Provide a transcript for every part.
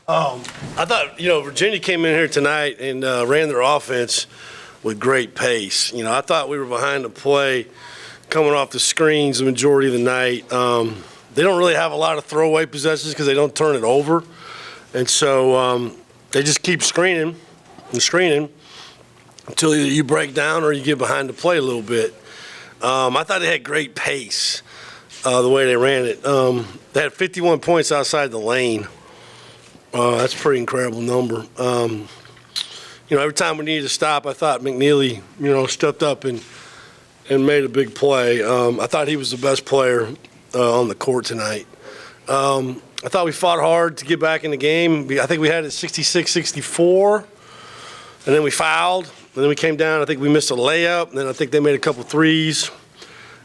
I thought, Virginia came in here tonight and ran their offense with great pace. I thought we were behind the play coming off the screens the majority of the night. They don't really have a lot of throwaway possessions because they don't turn it over. And so they just keep screening and screening until either you break down or you get behind the play a little bit. I thought they had great pace the way they ran it. They had 51 points outside the lane. That's a pretty incredible number. Every time we needed to stop, I thought McNeely, stepped up and made a big play. I thought he was the best player on the court tonight. I thought we fought hard to get back in the game. I think we had it 66-64, and then we fouled, and then we came down. I think we missed a layup, and then I think they made a couple threes,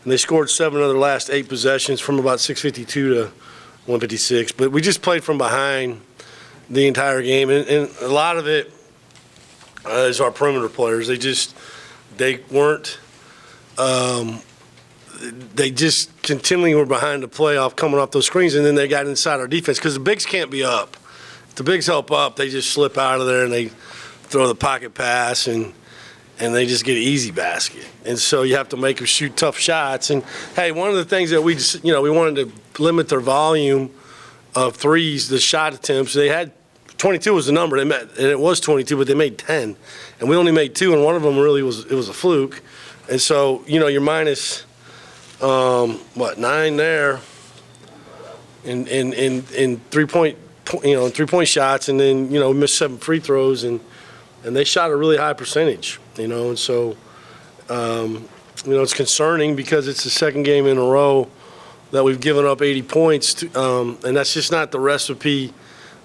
and they scored 7 of their last 8 possessions from about 6:52 to 1:56. But we just played from behind the entire game, and a lot of it is our perimeter players. They weren't. They just continually were behind the playoff coming off those screens, and then they got inside our defense because the bigs can't be up. If the bigs help up, they just slip out of there and they throw the pocket pass and they just get an easy basket. And so you have to make them shoot tough shots. And hey, one of the things that we wanted to limit their volume of threes, the shot attempts. They had 22 was the number they met, and it was 22, but they made 10, and we only made 2, and one of them really was a fluke. And so you're minus 9 there in 3-point shots, and then we missed 7 free throws, and they shot a really high percentage, and so it's concerning because it's the second game in a row that we've given up 80 points to, and that's just not the recipe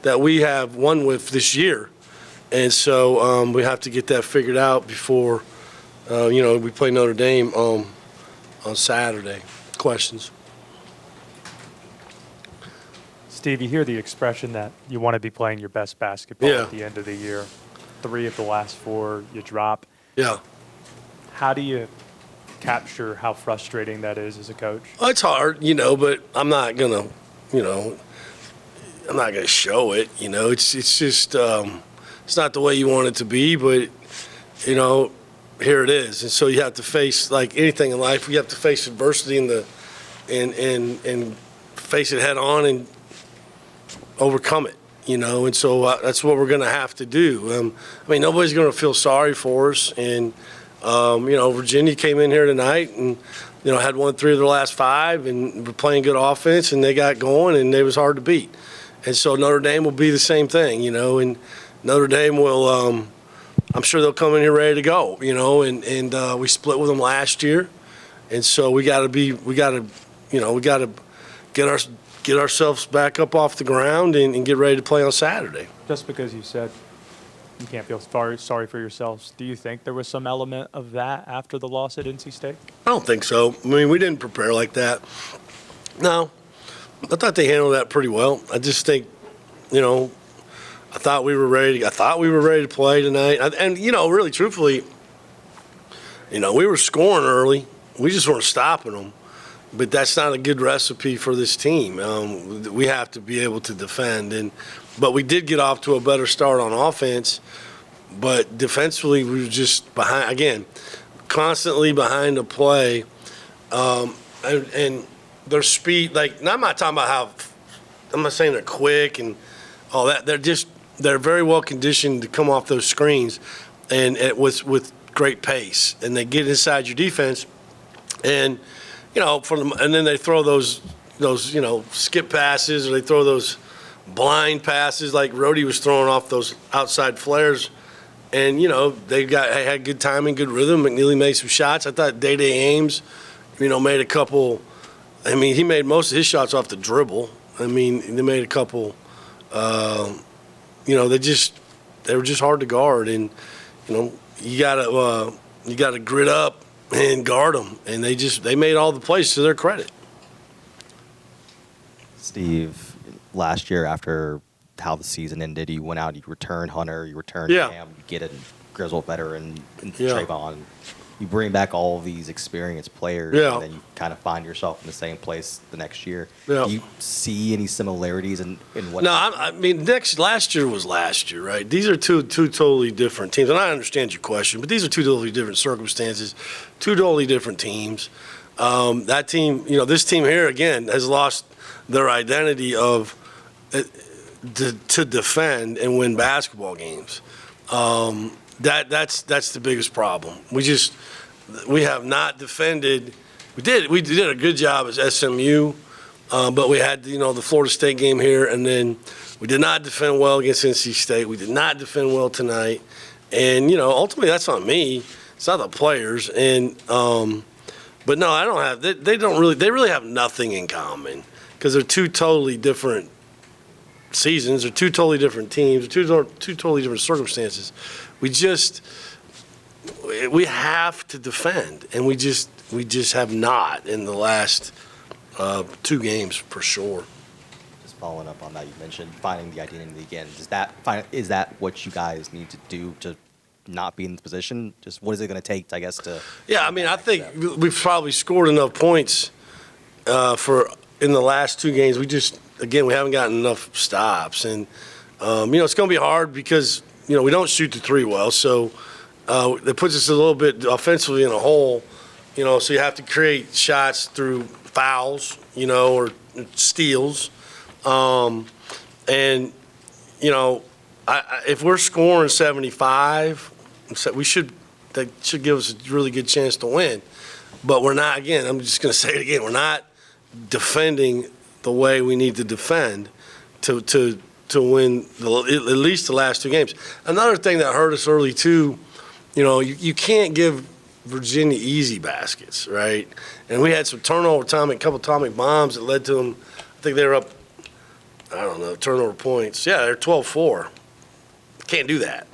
that we have won with this year. And so we have to get that figured out before we play Notre Dame on Saturday. Questions? Steve, you hear the expression that you want to be playing your best basketball Yeah. at the end of the year. 3 of the last 4 you drop. Yeah. How do you capture how frustrating that is as a coach? Well, it's hard, but I'm not gonna, I'm not gonna show it. It's just it's not the way you want it to be, but here it is. And so you have to face, like anything in life, you have to face adversity and face it head on and overcome it. And so that's what we're going to have to do. Nobody's going to feel sorry for us. And, Virginia came in here tonight and, had won 3 of their last 5 and were playing good offense, and they got going, and they was hard to beat. And so Notre Dame will be the same thing, and Notre Dame will, I'm sure they'll come in here ready to go, and we split with them last year. And so we got to get ourselves back up off the ground and get ready to play on Saturday. Just because you said you can't feel sorry for yourselves, do you think there was some element of that after the loss at NC State? I don't think so. We didn't prepare like that. No, I thought they handled that pretty well. I just think, I thought we were ready to play tonight. And really, truthfully, we were scoring early. We just weren't stopping them. But that's not a good recipe for this team. We have to be able to defend. But we did get off to a better start on offense. But defensively, we were just behind, again, constantly behind the play. And their speed, I'm not talking about I'm not saying they're quick and all that. They're very well conditioned to come off those screens and with great pace. And they get inside your defense. And and then they throw those skip passes, or they throw those blind passes like Rhodey was throwing off those outside flares. And, they had good timing, good rhythm. McNeely made some shots. I thought Day-Day Ames, made a couple. He made most of his shots off the dribble. They made a couple. They were just hard to guard. And, you gotta grit up and guard them, and they made all the plays to their credit. Steve, last year after how the season ended, you went out, you returned Hunter, you returned Yeah. Cam, you get a Grizzle veteran and Yeah. Trayvon. you bring back all of these experienced players, Yeah. and then you kind of find yourself in the same place the next year. Yeah. Do you see any similarities in what? No, I mean, last year was last year, right? These are two totally different teams, and I understand your question, but these are two totally different circumstances, two totally different teams. That team, this team here again has lost their identity of to defend and win basketball games. That's the biggest problem. We have not defended. We did a good job as SMU. But we had, the Florida State game here, and then we did not defend well against NC State. We did not defend well tonight. And, ultimately that's on me. It's not the players. And, but no, I don't have, they really have nothing in common because they're two totally different seasons. They're two totally different teams, two totally different circumstances. We have to defend, and we just have not in the last 2 games for sure. Just following up on that, you mentioned finding the identity again. Is that what you guys need to do to not be in this position? Just what is it going to take, I guess, to? Yeah, I mean, I think we've probably scored enough points in the last 2 games. We haven't gotten enough stops, and it's going to be hard because we don't shoot the 3 well, so it puts us a little bit offensively in a hole. So you have to create shots through fouls, or steals. And, if we're scoring 75, that should give us a really good chance to win. But we're not, again, I'm just going to say it again, we're not defending the way we need to defend to win at least the last 2 games. Another thing that hurt us early, too, you can't give Virginia easy baskets, right? And we had some couple atomic bombs that led to them. I think they were up, turnover points. Yeah, they're 12-4. Can't do that.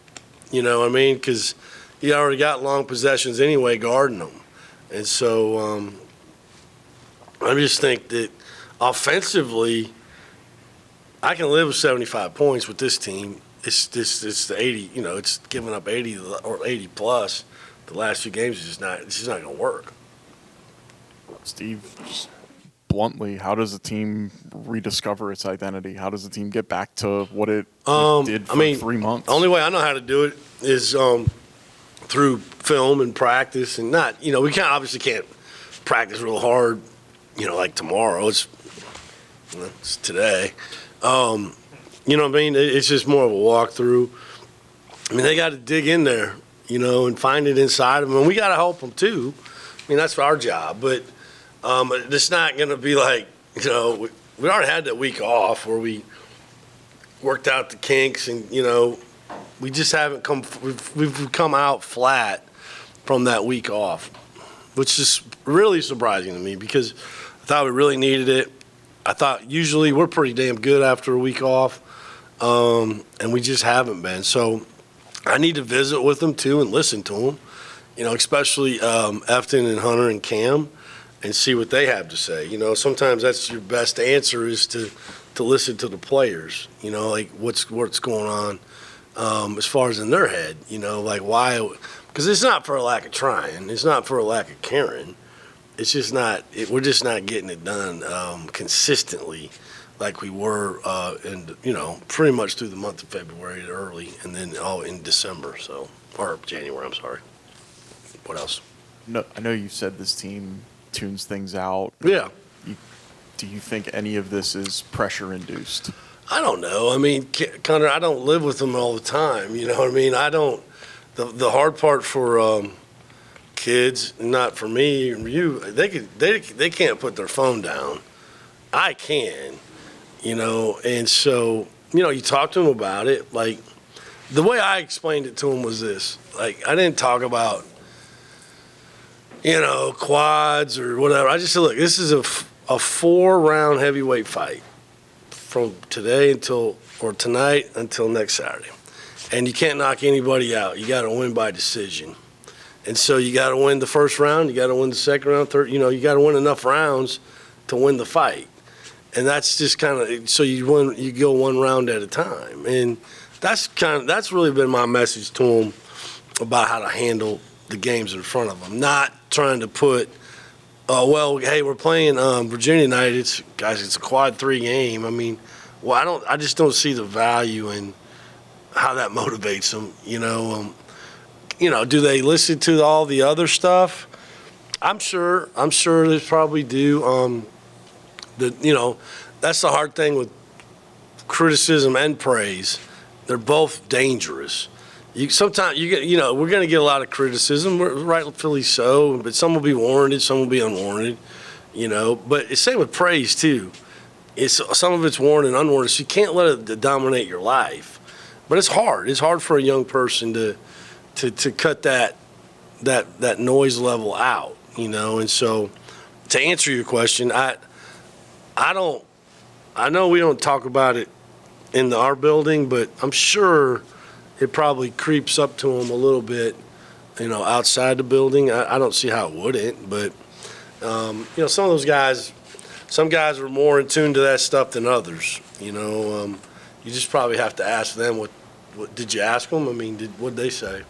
You know what I mean? Because you already got long possessions anyway guarding them. And so I just think that offensively, I can live with 75 points with this team. It's the 80, it's giving up 80 or 80 plus. The last 2 games it's just not going to work. Steve, just bluntly, how does a team rediscover its identity? How does a team get back to what it did for 3 months? The only way I know how to do it is through film and practice, and not, we obviously can't practice real hard, like tomorrow. It's today. You know what I mean? It's just more of a walkthrough. I mean, they got to dig in there, and find it inside of them. And we got to help them, too. I mean, that's our job. But it's not going to be like, we already had that week off where we worked out the kinks and, we just haven't we've come out flat from that week off, which is really surprising to me because I thought we really needed it. I thought usually we're pretty damn good after a week off, and we just haven't been. So I need to visit with them, too, and listen to them, especially Efton and Hunter and Cam, and see what they have to say. Sometimes that's your best answer is to listen to the players, like what's going on as far as in their head, like why – because it's not for a lack of trying. It's not for a lack of caring. It's just not – we're just not getting it done consistently like we were pretty much through the month of February early and then all in December, or January, I'm sorry. What else? No, I know you said this team tunes things out. Yeah. Do you think any of this is pressure-induced? I don't know. I mean, Connor, I don't live with them all the time. You know what I mean? I don't – the hard part for kids, not for me or you, they can't put their phone down. I can, and so, you talk to them about it. Like, the way I explained it to them was this. Like, I didn't talk about, quads or whatever. I just said, look, this is a 4-round heavyweight fight from today tonight until next Saturday. And you can't knock anybody out. You got to win by decision. And so you got to win the first round. You got to win the second round, third. You got to win enough rounds to win the fight. And that's just kind of so you go 1 round at a time. And that's really been my message to them about how to handle the games in front of them, not trying to put, hey, we're playing Virginia tonight. It's a quad 3 game. I mean, well, I just don't see the value in how that motivates them. Do they listen to all the other stuff? I'm sure they probably do. That's the hard thing with criticism and praise. They're both dangerous. Sometimes you get, we're going to get a lot of criticism, rightfully so, but some will be warranted, some will be unwarranted, But it's same with praise too. Some of it's warranted and unwarranted, so you can't let it dominate your life. But it's hard. It's hard for a young person to cut that noise level out, And so, to answer your question, I know we don't talk about it in our building, but I'm sure it probably creeps up to them a little bit, outside the building. I don't see how it wouldn't, but some of those guys, some guys are more in tune to that stuff than others. You just probably have to ask them. What did you ask them? I mean, what'd they say?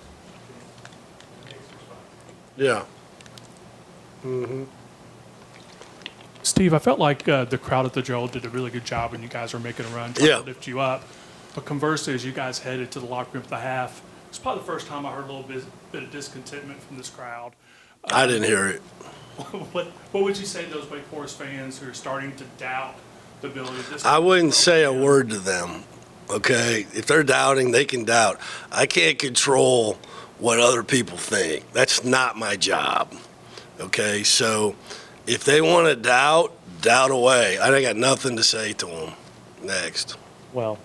Yeah. Mm-hmm. Steve, I felt like the crowd at the Joel did a really good job when you guys were making a run, trying to lift you up. But conversely, as you guys headed to the locker room for the half, it's probably the first time I heard a little bit of discontentment from this crowd. I didn't hear it. What would you say to those Wake Forest fans who are starting to doubt the ability of this? I wouldn't say a word to them, okay? If they're doubting, they can doubt. I can't control what other people think. That's not my job, okay? So if they want to doubt away. I got nothing to say to them. Next. Well,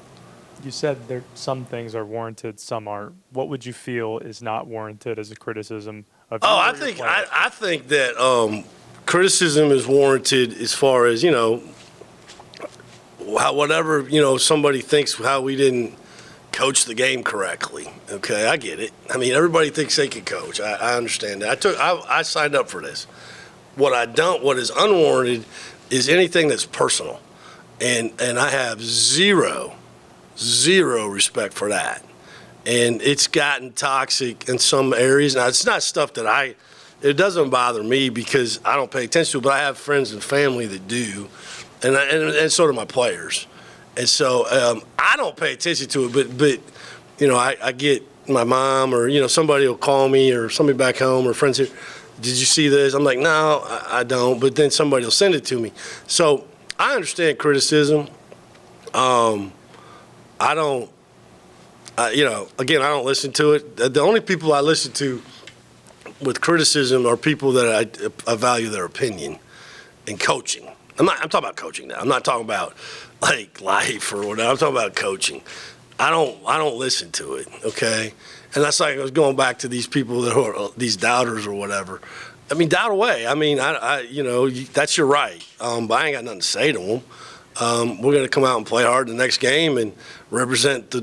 you said some things are warranted, some aren't. What would you feel is not warranted as a criticism of you or your players? I think that criticism is warranted as far as whatever somebody thinks how we didn't coach the game correctly. Okay, I get it. I mean, everybody thinks they can coach. I understand that. I signed up for this. What is unwarranted is anything that's personal, and I have zero respect for that. And it's gotten toxic in some areas. Now, it's not stuff that it doesn't bother me because I don't pay attention to it, but I have friends and family that do, and so do my players. And so I don't pay attention to it, but I get my mom or, somebody will call me or somebody back home or friends here, did you see this? I'm like, no, I don't, but then somebody will send it to me. So I understand criticism. I don't, again, I don't listen to it. The only people I listen to with criticism are people that I value their opinion in coaching. I'm talking about coaching now. I'm not talking about like life or whatever. I'm talking about coaching. I don't listen to it, okay? And that's like I was going back to these people that are these doubters or whatever. I mean, doubt away. I mean, that's your right. But I ain't got nothing to say to them. We're going to come out and play hard the next game and represent the